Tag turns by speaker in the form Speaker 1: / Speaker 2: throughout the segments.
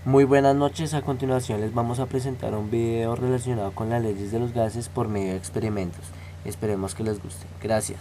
Speaker 1: Muy buenas noches, a continuación les vamos a presentar un video relacionado con las leyes de los gases por medio de experimentos. Esperemos que les guste. Gracias.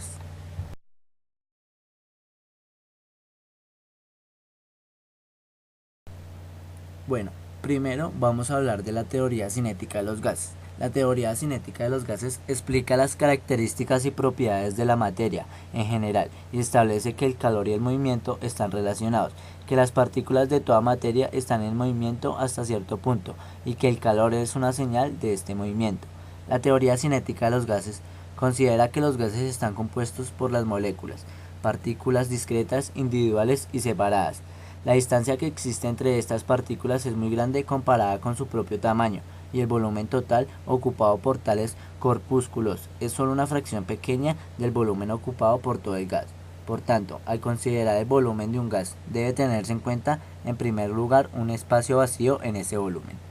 Speaker 1: Bueno, primero vamos a hablar de la teoría cinética de los gases. La teoría cinética de los gases explica las características y propiedades de la materia en general y establece que el calor y el movimiento están relacionados, que las partículas de toda materia están en movimiento hasta cierto punto y que el calor es una señal de este movimiento. La teoría cinética de los gases considera que los gases están compuestos por las moléculas, partículas discretas, individuales y separadas. La distancia que existe entre estas partículas es muy grande comparada con su propio tamaño, y el volumen total ocupado por tales corpúsculos es solo una fracción pequeña del volumen ocupado por todo el gas. Por tanto, al considerar el volumen de un gas, debe tenerse en cuenta, en primer lugar, un espacio vacío en ese volumen.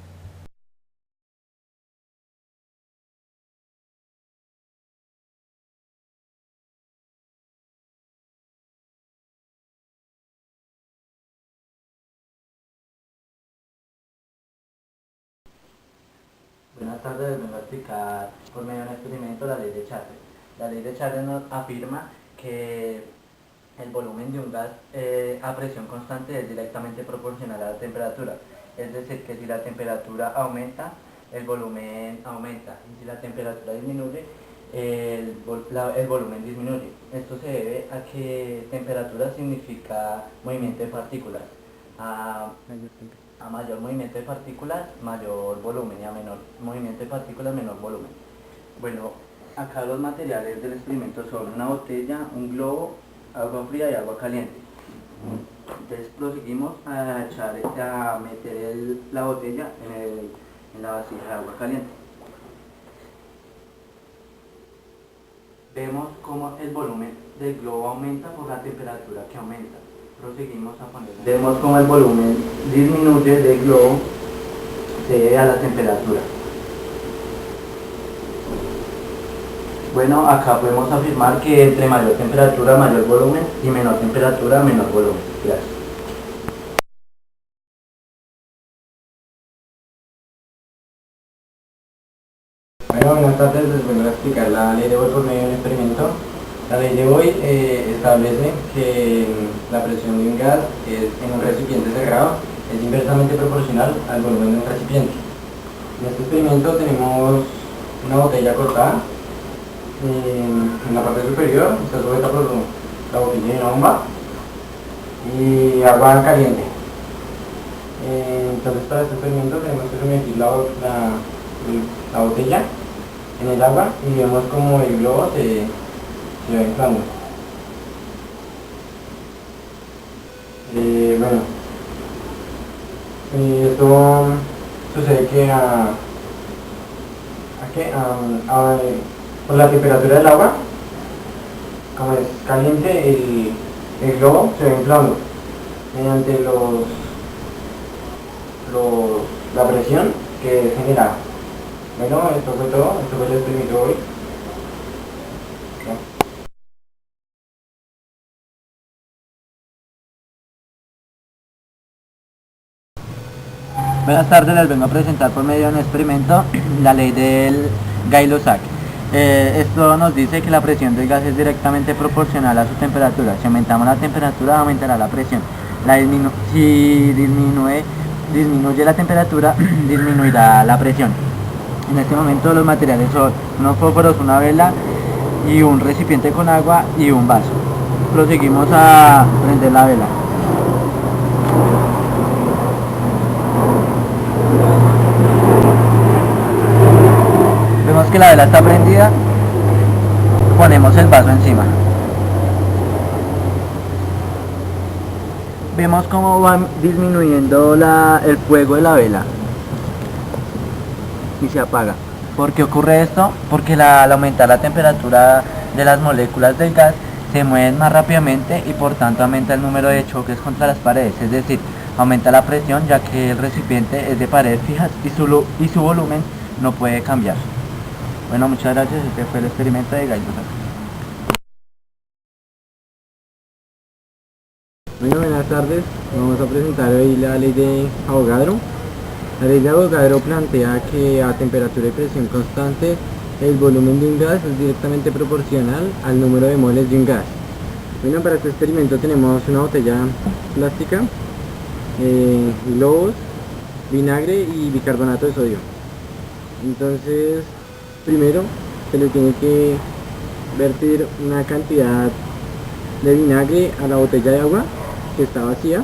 Speaker 1: Buenas tardes, les vengo a explicar por medio de un experimento la ley de Charles. La ley de Charles nos afirma que el volumen de un gas a presión constante es directamente proporcional a la temperatura. Es decir, que si la temperatura aumenta, el volumen aumenta. Y si la temperatura disminuye, el volumen disminuye. Esto se debe a que temperatura significa movimiento de partículas. A, a mayor movimiento de partículas, mayor volumen, y a menor movimiento de partículas, menor volumen. Bueno, acá los materiales del experimento son una botella, un globo, agua fría y agua caliente. Entonces proseguimos a meter la botella en la vasija de agua caliente. Vemos cómo el volumen del globo aumenta por la temperatura que aumenta. Proseguimos a poner. Vemos cómo el volumen disminuye del globo se debe a la temperatura. Bueno, acá podemos afirmar que entre mayor temperatura, mayor volumen, y menor temperatura, menor volumen. Gracias.
Speaker 2: Bueno, buenas tardes, les vengo a explicar la ley de Boyle por medio de un experimento. La ley de Boyle establece que la presión de un gas en un recipiente cerrado es inversamente proporcional al volumen de un recipiente. En este experimento tenemos una botella cortada. En la parte superior está sujeta por la boquilla de una bomba y agua caliente. Entonces, para este experimento tenemos que sumergir la botella en el agua y vemos como el globo se va inflando. Bueno, esto sucede que con la temperatura del agua, como es caliente, el globo se va inflando mediante la presión que es generada. Bueno, esto fue todo, esto fue el experimento hoy.
Speaker 1: Buenas tardes, les vengo a presentar por medio de un experimento la ley del Gay-Lussac. Esto nos dice que la presión del gas es directamente proporcional a su temperatura. Si aumentamos la temperatura, aumentará la presión. Si disminuye la temperatura, disminuirá la presión. En este momento los materiales son unos fósforos, una vela y un recipiente con agua y un vaso. Proseguimos a prender la vela. Vemos que la vela está prendida, ponemos el vaso encima. Vemos cómo va disminuyendo el fuego de la vela y se apaga. ¿Por qué ocurre esto? Porque al aumentar la temperatura de las moléculas del gas se mueven más rápidamente y por tanto aumenta el número de choques contra las paredes, es decir, aumenta la presión ya que el recipiente es de paredes fijas y su volumen no puede cambiar. Bueno, muchas gracias, este fue el experimento de Gay-Lussac.
Speaker 2: Bueno, buenas tardes. Vamos a presentar hoy la ley de Avogadro. La ley de Avogadro plantea que a temperatura y presión constante el volumen de un gas es directamente proporcional al número de moles de un gas. Bueno, para este experimento tenemos una botella plástica, globos, vinagre y bicarbonato de sodio. Entonces, primero se le tiene que vertir una cantidad de vinagre a la botella de agua que está vacía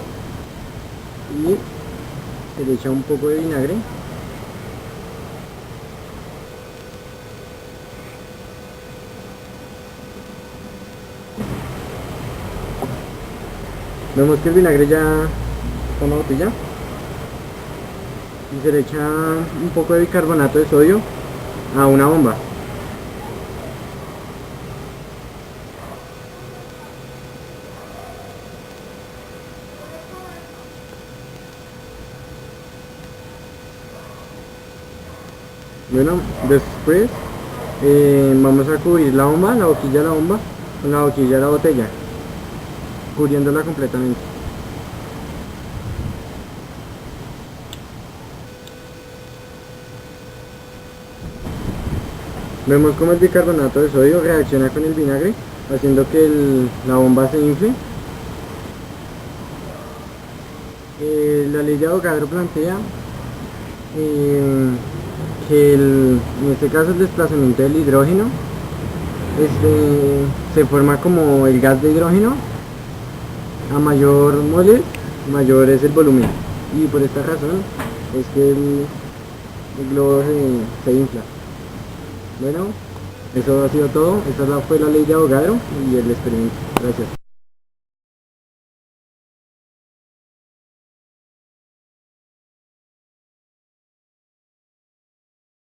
Speaker 2: y se le echa un poco de vinagre. Vemos que el vinagre ya está en la botella y se le echa un poco de bicarbonato de sodio a una bomba. Bueno, después vamos a cubrir la bomba, la boquilla de la bomba, con la boquilla de la botella, cubriéndola completamente. Vemos como el bicarbonato de sodio reacciona con el vinagre, haciendo que la bomba se infle. La ley de Avogadro plantea que en este caso el desplazamiento del hidrógeno se forma como el gas de hidrógeno. A mayor mole, mayor es el volumen, y por esta razón es que el globo se infla. Bueno, eso ha sido todo. Esta fue la ley de Avogadro y el experimento. Gracias.